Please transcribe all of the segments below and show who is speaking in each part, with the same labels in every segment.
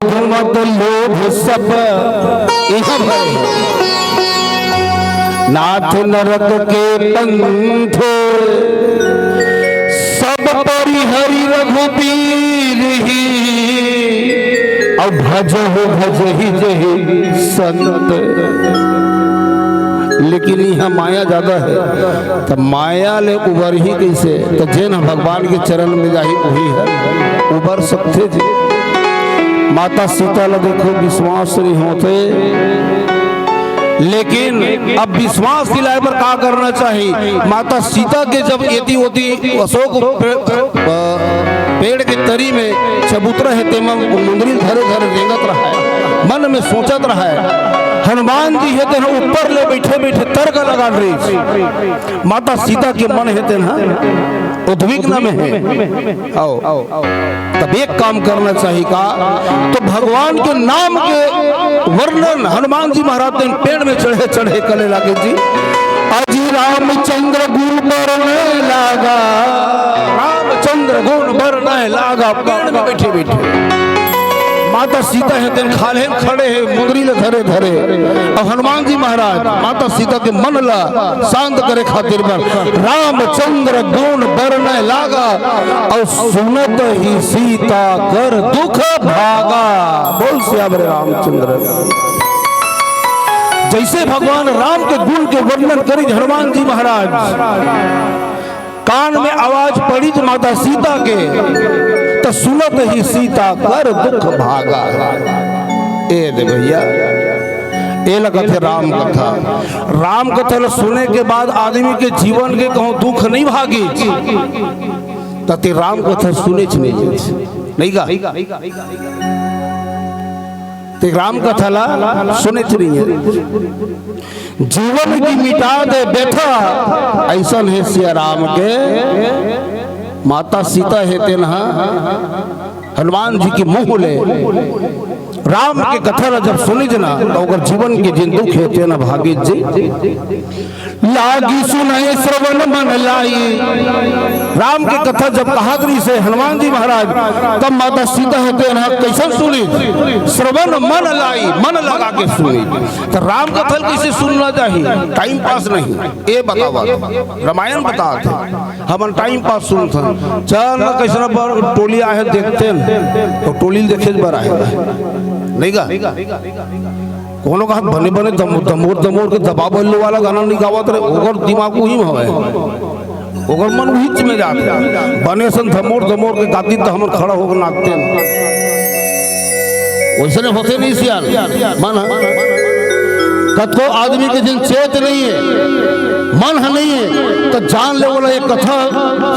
Speaker 1: मत लोभ सब इह भय, नाथ नरक के पंथ सब परिहरि रघुबीर ही, अब भजहु भजहि जहि संत। लेकिन यहाँ माया ज्यादा है, तो माया ले उबर ही कैसे? तो जे न भगवान के चरण में जाही वही है उबर सकते जी। माता सीता ला देखो विश्वास नहीं होते, लेकिन अब विश्वास दिलाए पर क्या करना चाहिए? माता सीता के जब यति होती अशोक पेड़ के तरी में चबूतरा है तेम मुंदरी धरे धरे रेंगत रहा है, मन में सोचत रहा है। हनुमान जी है तेन ऊपर ले बैठे बैठे तर्क लगा रही, माता सीता के मन है तेन उद्विग्न में है। आओ तब एक काम करना चाहिए का, तो भगवान के नाम के वर्णन हनुमान जी महाराज ने पेड़ में चढ़े चढ़े कले लागे जी। अजी रामचंद्र गुण बरने लागा, रामचंद्र गुण बरने लागा, पेड़ में बैठे बैठे। माता सीता है तेन खाले खड़े है मुंदरी ले धरे धरे, और हनुमान जी महाराज माता सीता के मन ला शांत करे खातिर पर रामचंद्र गुण बरने लागा, और सुनत ही सीता कर दुख भागा। बोल श्याम रामचंद्र। जैसे भगवान राम के गुण के वर्णन करी हनुमान जी महाराज, कान में आवाज पड़ी माता सीता के, तो सुनत ही सीता कर दुख भागा। ए दे भैया ए लगत है राम कथा। राम कथा सुने के बाद आदमी के जीवन के कहूँ दुख नहीं भागी, तते राम कथा सुने नहीं गा ते राम कथा ला सुने नहीं है। जीवन की मिटा दे बैठा ऐसा है सिया राम के, माता सीता है तेन हनुमान जी की मुँह ले राम के कथा जब सुनी जना, तो अगर जीवन के जिन दुख है तेन भागी जी। लागी सुनाए श्रवण मन लाई, राम के कथा जब कहादरी से हनुमान जी महाराज, तब माता सीता है तेन कैसे सुनी? श्रवण मन लाई, मन लगा के सुनी। तो राम कथा कैसे सुनना चाहिए? टाइम पास नहीं, ये बतावा रामायण बता थे हम टाइम पास सुन था। चल कैसे पर टोली आए देखते हैं, तो टोली देखे बार आए नहीं गा कोनो का बने बने दमोर दमोर के दबाव बल्ले वाला गाना नहीं गावत रहे, ओकर दिमाग वही में हवे, ओकर मन हिच में जाते बने सन दमोर दमोर के गाती तो हम खड़ा होकर नाचते वैसे नहीं होते नहीं सियाल मन कतो आदमी के जिन चेत नहीं है, मन है नहीं है, तो जान ले बोला एक कथा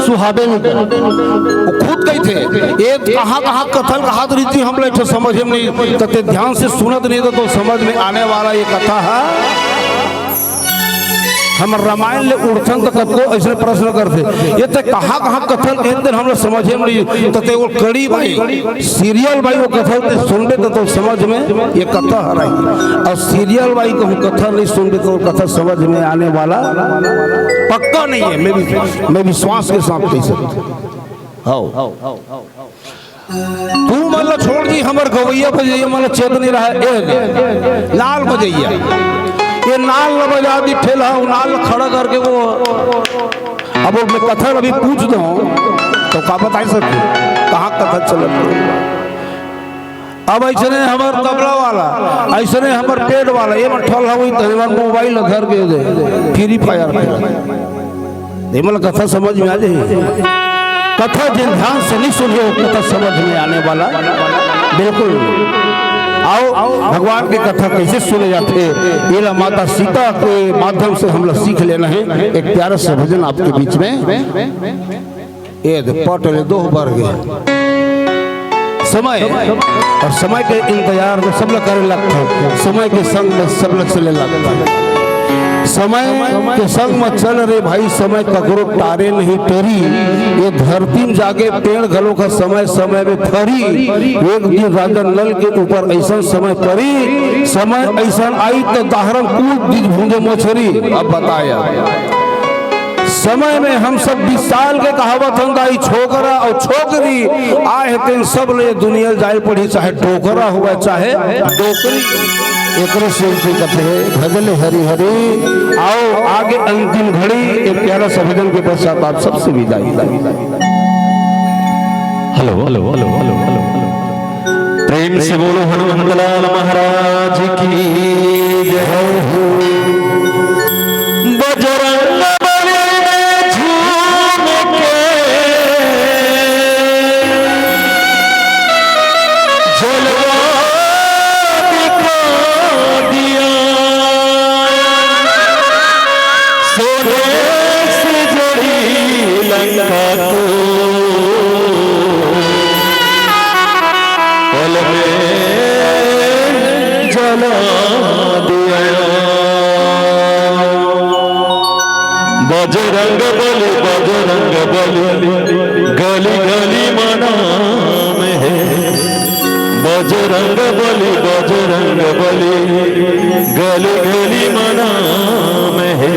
Speaker 1: सुहाबे में वो खुद कही थे ये कहाँ कहाँ कथन कहा रही थी हम लोग समझ में नहीं, तो ध्यान से सुनत नहीं तो समझ में आने वाला ये कथा है। हम रामायण ले उड़थन तो कब को ऐसे प्रश्न करते ये तो कहाँ कहाँ कथन कहते हम लोग समझ में नहीं, तो वो कड़ी भाई सीरियल भाई वो कथन सुनबे तो समझ में ये कथा हराई, और सीरियल भाई को कथा नहीं सुनबे तो कथा समझ में आने वाला पक्का नहीं है। मैं विश्वास के साथ कह सकता तू मतलब छोड़ दी हमर गवैया बजैया मतलब चेत नहीं रहा लाल बजैया, ये नाल न बजा दी ठेला नाल खड़ा करके वो। अब मैं कथा अभी पूछ दो तो का बता सकते कहाँ कथा चल। अब ऐसे ने हमार तबला वाला, ऐसे ने हमार पेड़ वाला, ये ठल हुई तो मोबाइल घर के दे फ्री फायर मतलब कथा समझ में आ जाए। कथा जिन ध्यान से नहीं सुनिए कथा समझ में आने वाला बिल्कुल। आओ भगवान की कथा कैसे सुने जाते हैं, ये माता सीता के माध्यम से हम लोग सीख लेना है। एक प्यारा सा भजन आपके बीच में, ये पटले दो बार गए समय और समय के इंतजार में सब लोग करने लगता है, समय के संग में सब लोग चलने लगता है। समय के संग में चल रे भाई, समय ककरो टारे नहीं टरी, ये धरती में जाके पेड़ घलों का समय समय में फरी। एक दिन राजा नल के ऊपर ऐसा समय पड़ी, समय ऐसा आई तो दाहरम कूद दी भूंगे मछरी। अब बताया समय में हम सब 20 साल के कहावत होगा छोकरा और छोकरी आए दिन सब ले दुनिया जाए पड़ी, चाहे टोकरा हुआ चाहे डोकरी। एक भजन हरी हरी। आओ आगे अंतिम घड़ी एक प्यारा सा भजन के पश्चात आप सबसे विदाई।
Speaker 2: Hello hello hello hello hello प्रेम से बोलो हनुमंतलाल महाराज की जय हो। बजरंग बली में झूम के जलवा दिखा दिया, सोने से जड़ी लंका को बजरंग बली गली गली मना में है। बजरंग बली गली गली मना में है।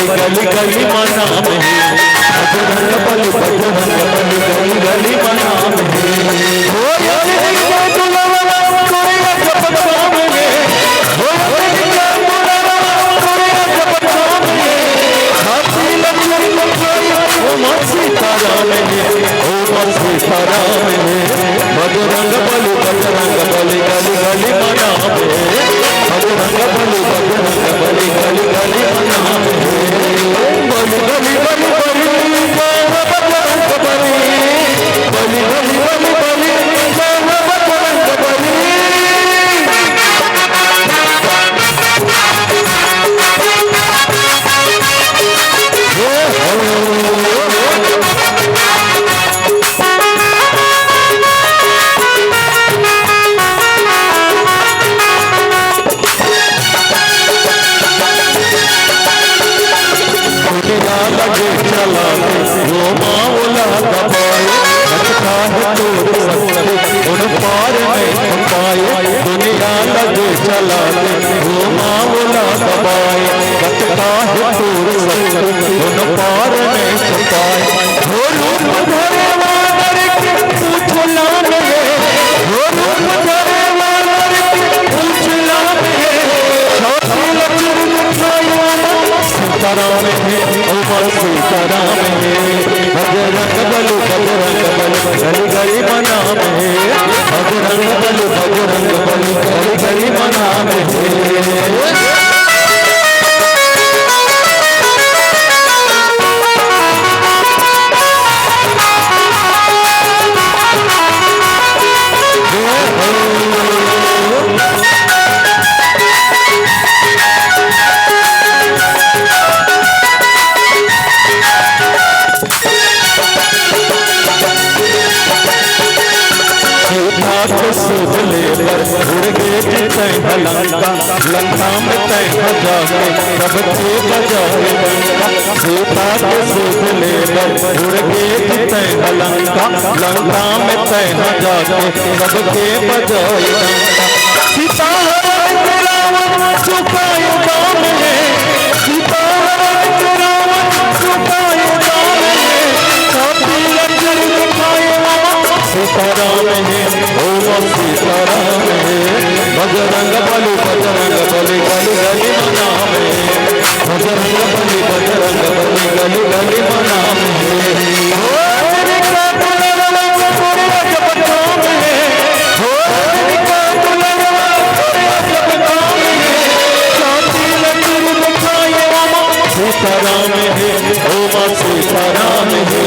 Speaker 2: गली गली मना में बजरंग बली गली गली मना में। लंका में तय जाके सबके बजाए सीता के सूद लेकर उड़ गए तय लंका में तय जाके सबके बजाए सीता चुकाए दाम है, सीता चुकाए दाम है, सीताराम है ओ सीताराम है। बजरंग बली गली गली मना में बजरंग बली गली गली मना सीताराम है ओ सीताराम है।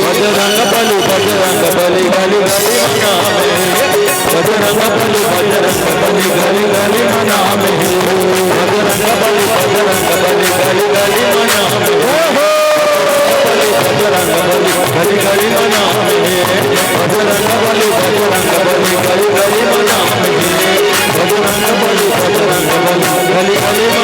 Speaker 2: बजरंग बली गली गली मना में बजरंग बली गली गली मना में बजरंग बली गली गली मना में। गली गली